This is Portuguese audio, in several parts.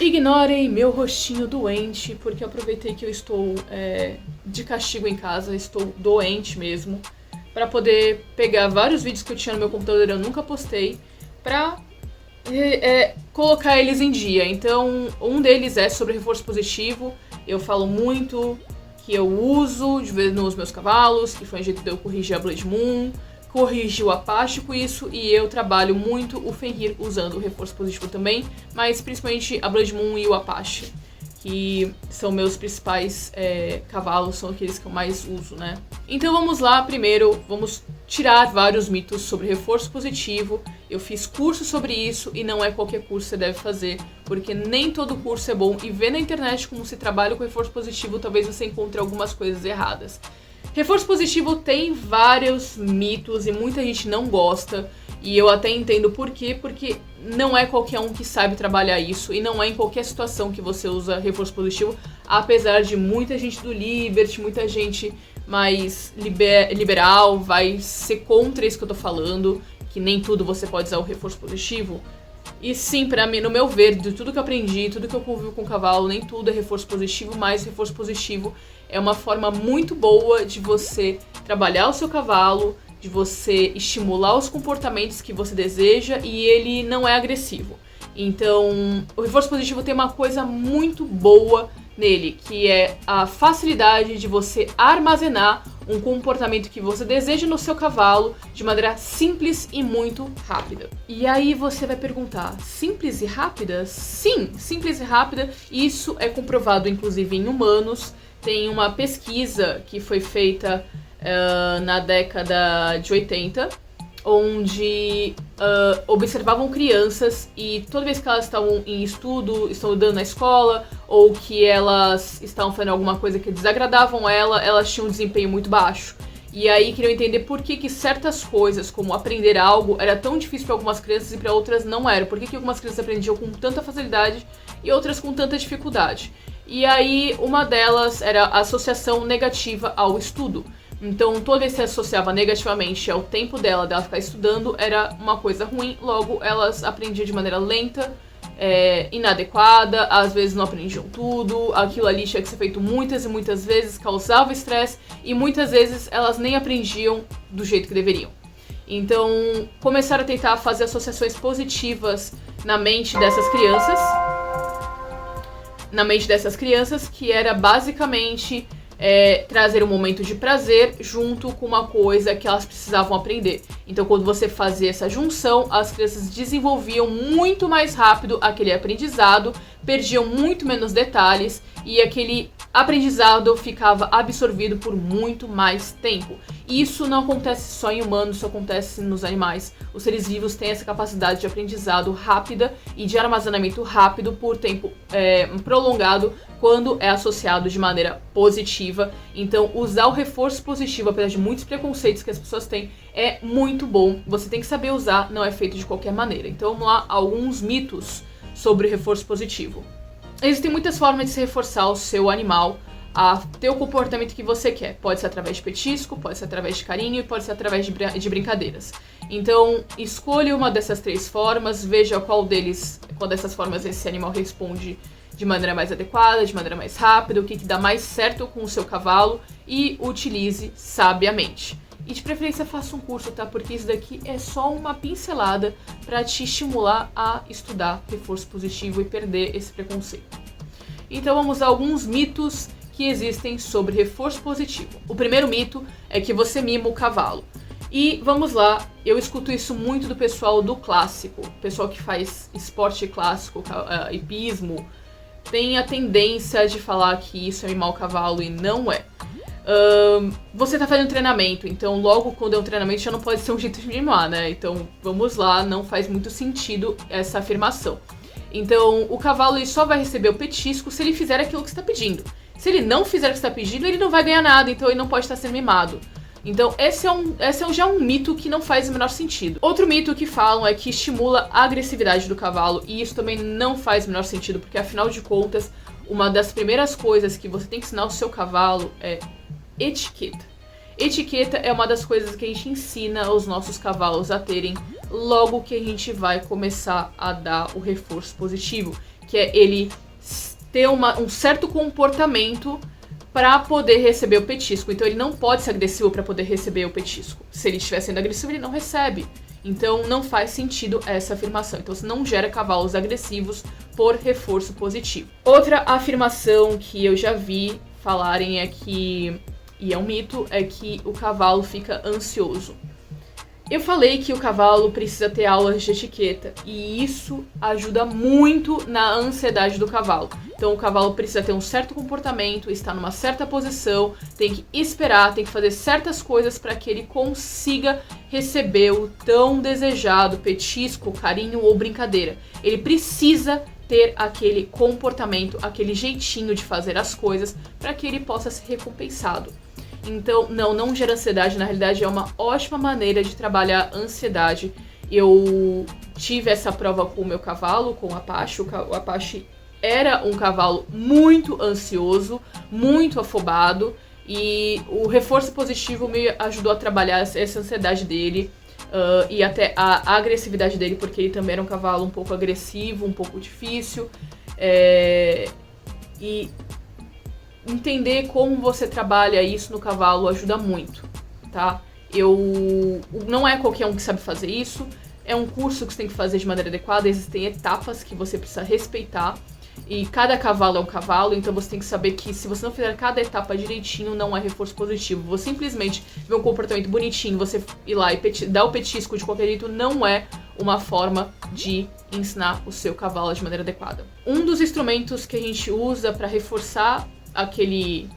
Ignorem meu rostinho doente, porque eu aproveitei que eu estou de castigo em casa, estou doente mesmo, pra poder pegar vários vídeos que eu tinha no meu computador e eu nunca postei, pra colocar eles em dia. Então, um deles é sobre reforço positivo. Eu falo muito que eu uso de vez nos meus cavalos, que foi um jeito de eu corrigir a Blood Moon, corrigir o Apache com isso, e eu trabalho muito o Fenrir usando o reforço positivo também, mas principalmente a Blood Moon e o Apache, que são meus principais cavalos, são aqueles que eu mais uso, né? Então vamos lá, primeiro vamos tirar vários mitos sobre reforço positivo. Eu fiz curso sobre isso e não é qualquer curso que você deve fazer, porque nem todo curso é bom, e ver na internet como se trabalha com reforço positivo, talvez você encontre algumas coisas erradas. Reforço positivo tem vários mitos e muita gente não gosta, e eu até entendo por quê, porque não é qualquer um que sabe trabalhar isso, e não é em qualquer situação que você usa reforço positivo, apesar de muita gente do Liberty, muita gente mais liberal vai ser contra isso que eu tô falando, que nem tudo você pode usar o reforço positivo. E sim, pra mim, no meu ver, de tudo que eu aprendi, tudo que eu convivo com o cavalo, nem tudo é reforço positivo, mas reforço positivo é uma forma muito boa de você trabalhar o seu cavalo, de você estimular os comportamentos que você deseja, e ele não é agressivo. Então, o reforço positivo tem uma coisa muito boa nele, que é a facilidade de você armazenar um comportamento que você deseja no seu cavalo de maneira simples e muito rápida. E aí você vai perguntar, simples e rápida? Sim, simples e rápida. Isso é comprovado inclusive em humanos. Tem uma pesquisa que foi feita na década de 80, onde observavam crianças, e toda vez que elas estavam em estudo, estudando na escola, ou que elas estavam fazendo alguma coisa que desagradavam elas tinham um desempenho muito baixo. E aí queriam entender por que certas coisas, como aprender algo, era tão difícil para algumas crianças e para outras não era. Por que algumas crianças aprendiam com tanta facilidade e outras com tanta dificuldade. E aí uma delas era a associação negativa ao estudo. Então, toda vez que se associava negativamente ao tempo dela ficar estudando, era uma coisa ruim. Logo, elas aprendiam de maneira lenta, inadequada, às vezes não aprendiam tudo, aquilo ali tinha que ser feito muitas e muitas vezes, causava estresse, e muitas vezes elas nem aprendiam do jeito que deveriam. Então, começaram a tentar fazer associações positivas na mente dessas crianças, que era basicamente trazer um momento de prazer junto com uma coisa que elas precisavam aprender. Então, quando você fazia essa junção, as crianças desenvolviam muito mais rápido aquele aprendizado, perdiam muito menos detalhes, e aquele aprendizado ficava absorvido por muito mais tempo. Isso não acontece só em humanos, isso acontece nos animais. Os seres vivos têm essa capacidade de aprendizado rápida e de armazenamento rápido por tempo prolongado, quando é associado de maneira positiva. Então, usar o reforço positivo, apesar de muitos preconceitos que as pessoas têm, é muito bom. Você tem que saber usar, não é feito de qualquer maneira. Então, vamos lá, alguns mitos sobre reforço positivo. Existem muitas formas de se reforçar o seu animal a ter o comportamento que você quer. Pode ser através de petisco, pode ser através de carinho e pode ser através de brincadeiras. Então, escolha uma dessas três formas, veja qual dessas formas esse animal responde de maneira mais adequada, de maneira mais rápida, o que dá mais certo com o seu cavalo, e utilize sabiamente. E de preferência faça um curso, tá? Porque isso daqui é só uma pincelada para te estimular a estudar reforço positivo e perder esse preconceito. Então vamos a alguns mitos que existem sobre reforço positivo. O primeiro mito é que você mima o cavalo. E vamos lá, eu escuto isso muito do pessoal do clássico, pessoal que faz esporte clássico, hipismo, tem a tendência de falar que isso é mimar o cavalo, e não é. Você tá fazendo treinamento, então logo quando é um treinamento já não pode ser um jeito de mimar, né? Então vamos lá, não faz muito sentido essa afirmação. Então o cavalo ele só vai receber o petisco se ele fizer aquilo que você está pedindo. Se ele não fizer o que você está pedindo, ele não vai ganhar nada, então ele não pode estar sendo mimado. Então esse é já um mito que não faz o menor sentido. Outro mito que falam é que estimula a agressividade do cavalo, e isso também não faz o menor sentido, porque afinal de contas, uma das primeiras coisas que você tem que ensinar ao seu cavalo é etiqueta. Etiqueta é uma das coisas que a gente ensina aos nossos cavalos a terem logo que a gente vai começar a dar o reforço positivo, que é ele ter um certo comportamento para poder receber o petisco. Então ele não pode ser agressivo para poder receber o petisco. Se ele estiver sendo agressivo, ele não recebe. Então não faz sentido essa afirmação. Então você não gera cavalos agressivos por reforço positivo. Outra afirmação que eu já vi falarem é que, e é um mito, é que o cavalo fica ansioso. Eu falei que o cavalo precisa ter aulas de etiqueta e isso ajuda muito na ansiedade do cavalo. Então o cavalo precisa ter um certo comportamento, estar numa certa posição, tem que esperar, tem que fazer certas coisas para que ele consiga receber o tão desejado petisco, carinho ou brincadeira. Ele precisa ter aquele comportamento, aquele jeitinho de fazer as coisas para que ele possa ser recompensado. Então, não gera ansiedade, na realidade é uma ótima maneira de trabalhar a ansiedade. Eu tive essa prova com o meu cavalo, com o Apache. O Apache era um cavalo muito ansioso, muito afobado, e o reforço positivo me ajudou a trabalhar essa ansiedade dele e até a agressividade dele, porque ele também era um cavalo um pouco agressivo, um pouco difícil. E entender como você trabalha isso no cavalo ajuda muito, tá? Não é qualquer um que sabe fazer isso, é um curso que você tem que fazer de maneira adequada, existem etapas que você precisa respeitar, e cada cavalo é um cavalo, então você tem que saber que se você não fizer cada etapa direitinho, não é reforço positivo. Você simplesmente ver um comportamento bonitinho, você ir lá e dar o petisco de qualquer jeito, não é uma forma de ensinar o seu cavalo de maneira adequada. Um dos instrumentos que a gente usa para reforçar aquele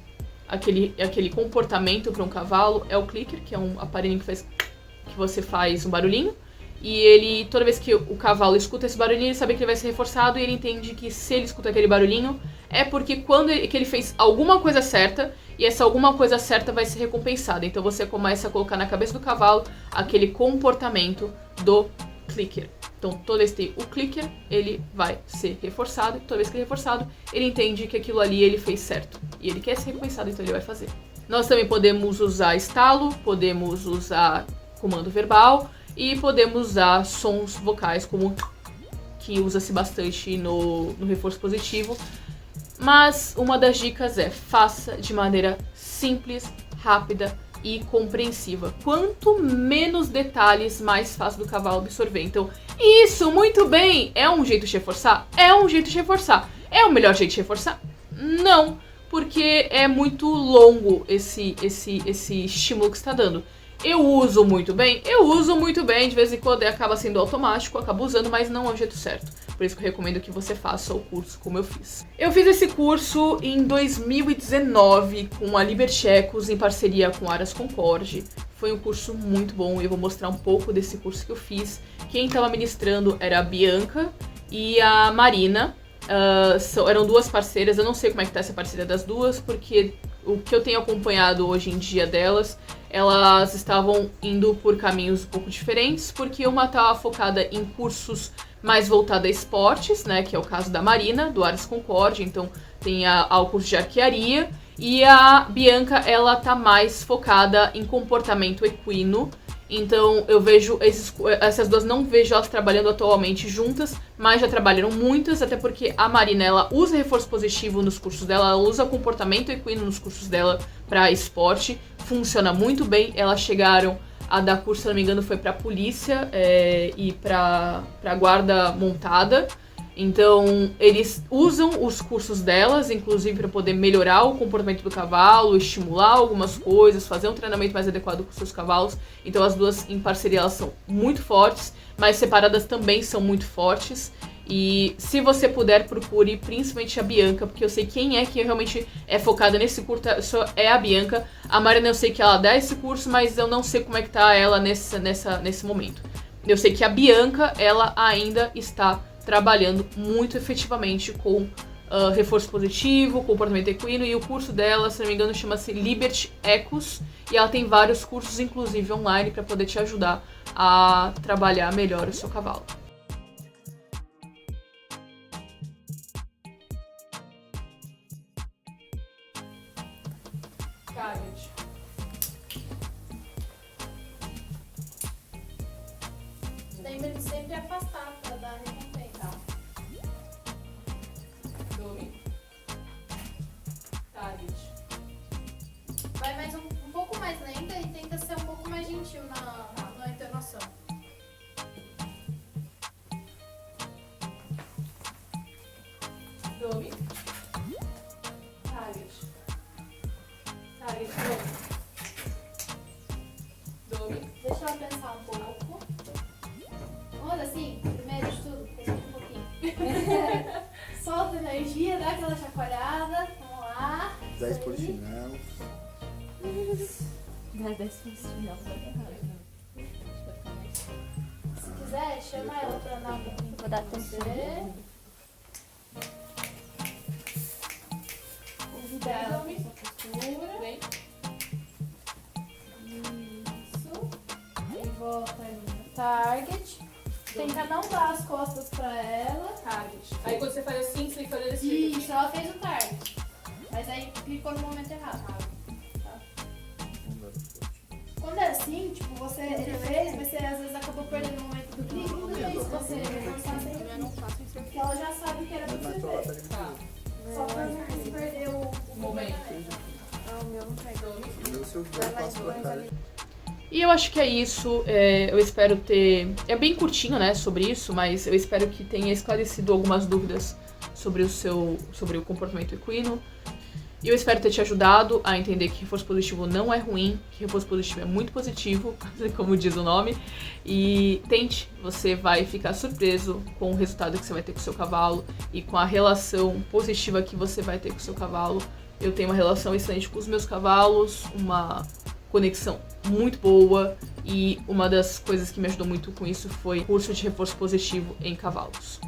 comportamento para um cavalo é o clicker, que é um aparelhinho que você faz um barulhinho. E ele, toda vez que o cavalo escuta esse barulhinho, ele sabe que ele vai ser reforçado e ele entende que se ele escuta aquele barulhinho, é porque que ele fez alguma coisa certa e essa alguma coisa certa vai ser recompensada. Então você começa a colocar na cabeça do cavalo aquele comportamento do clicker. Então toda vez que tem o clicker, ele vai ser reforçado. E toda vez que ele é reforçado, ele entende que aquilo ali ele fez certo. E ele quer ser recompensado, então ele vai fazer. Nós também podemos usar estalo, podemos usar comando verbal e podemos usar sons vocais, como que usa-se bastante no reforço positivo. Mas uma das dicas é: faça de maneira simples, rápida e compreensiva. Quanto menos detalhes, mais fácil do cavalo absorver. Então, isso, muito bem! É um jeito de reforçar? É um jeito de reforçar. É o melhor jeito de reforçar? Não, porque é muito longo esse estímulo que está dando. Eu uso muito bem, de vez em quando acaba sendo automático, acabo usando, mas não é o jeito certo. Por isso que eu recomendo que você faça o curso como eu fiz. Eu fiz esse curso em 2019 com a Liberty Ecos em parceria com Aras Concorde. Foi um curso muito bom e eu vou mostrar um pouco desse curso que eu fiz. Quem estava ministrando era a Bianca e a Marina. Eram duas parceiras, eu não sei como é que tá essa parceria das duas, porque o que eu tenho acompanhado hoje em dia delas, elas estavam indo por caminhos um pouco diferentes, porque uma estava focada em cursos mais voltados a esportes, né, que é o caso da Marina, do Aras Concorde, então tem o curso de arquearia, e a Bianca, ela tá mais focada em comportamento equino. Então eu vejo essas duas, não vejo elas trabalhando atualmente juntas, mas já trabalharam muitas, até porque a Marina, ela usa reforço positivo nos cursos dela, ela usa comportamento equino nos cursos dela para esporte, funciona muito bem. Elas chegaram a dar curso, se não me engano, foi para polícia e para guarda montada. Então, eles usam os cursos delas, inclusive, para poder melhorar o comportamento do cavalo, estimular algumas coisas, fazer um treinamento mais adequado com os seus cavalos. Então, as duas em parceria, elas são muito fortes, mas separadas também são muito fortes. E se você puder, procure principalmente a Bianca, porque eu sei quem realmente é focada nesse curso é a Bianca. A Marina, eu sei que ela dá esse curso, mas eu não sei como é que tá ela nesse momento. Eu sei que a Bianca, ela ainda está trabalhando muito efetivamente com reforço positivo, comportamento equino, e o curso dela, se não me engano, chama-se Liberty Ecos, e ela tem vários cursos, inclusive online, para poder te ajudar a trabalhar melhor o seu cavalo. tente sempre afastar pra dar recompensa. Domi. Target. Vai mais um pouco mais lenta e tenta ser um pouco mais gentil na entonação. Domi. Target. Target. Domi. Deixa ela pensar um pouco. Olha assim, primeiro de tudo, respira um pouquinho. Solta energia, dá aquela chacoalhada. Vamos lá. 10 polichinelos. 10 chinelo vai dar errado. Se quiser, chama ela pra dar um pouquinho. Vou dar atenção. Convida ela pra sua postura. Vem. Isso. E volta ali no target. Tenta não dar as costas pra ela. Target. Aí quando você faz assim, você tem que fazer desse jeito. Isso, ela fez o target. Mas aí clicou no momento errado. Quando é assim, tipo, ele fez, mas você às vezes acabou perdendo o momento do clique. Tudo bem se você reforçar sempre. Porque ela já sabe o que era pra você ver. Tá. Só pra não se perder o Momento. O meu não pega. Eu, se eu der, eu passo pra cá. E eu acho que é isso. Eu espero ter. É bem curtinho, né, sobre isso, mas eu espero que tenha esclarecido algumas dúvidas sobre o comportamento equino. E eu espero ter te ajudado a entender que reforço positivo não é ruim, que reforço positivo é muito positivo, como diz o nome. E tente, você vai ficar surpreso com o resultado que você vai ter com o seu cavalo e com a relação positiva que você vai ter com o seu cavalo. Eu tenho uma relação excelente com os meus cavalos, uma conexão muito boa, e uma das coisas que me ajudou muito com isso foi o curso de reforço positivo em cavalos.